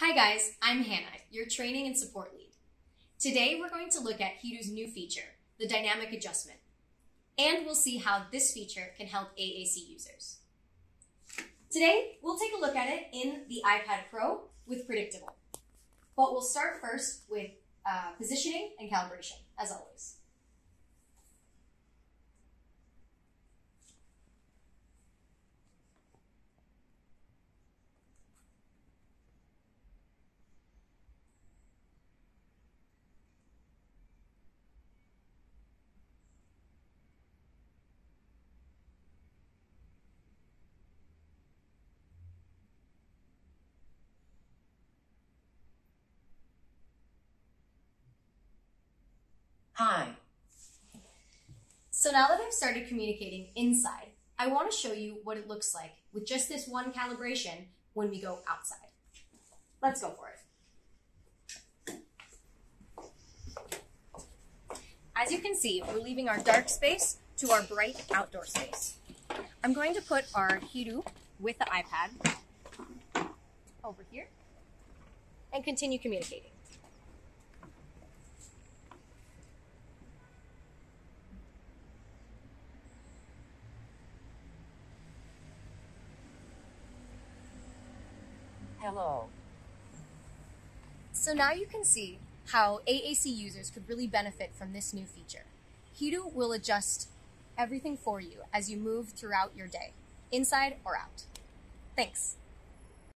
Hi guys, I'm Hannah, your training and support lead. Today we're going to look at Hiru's new feature, the dynamic adjustment, and we'll see how this feature can help AAC users. Today we'll take a look at it in the iPad Pro with Predictable, but we'll start first with positioning and calibration, as always. Hi. So now that I've started communicating inside, I want to show you what it looks like with just this one calibration when we go outside. Let's go for it. As you can see, we're leaving our dark space to our bright outdoor space. I'm going to put our Hiru with the iPad over here and continue communicating. Hello. So now you can see how AAC users could really benefit from this new feature. Hiru will adjust everything for you as you move throughout your day, inside or out. Thanks.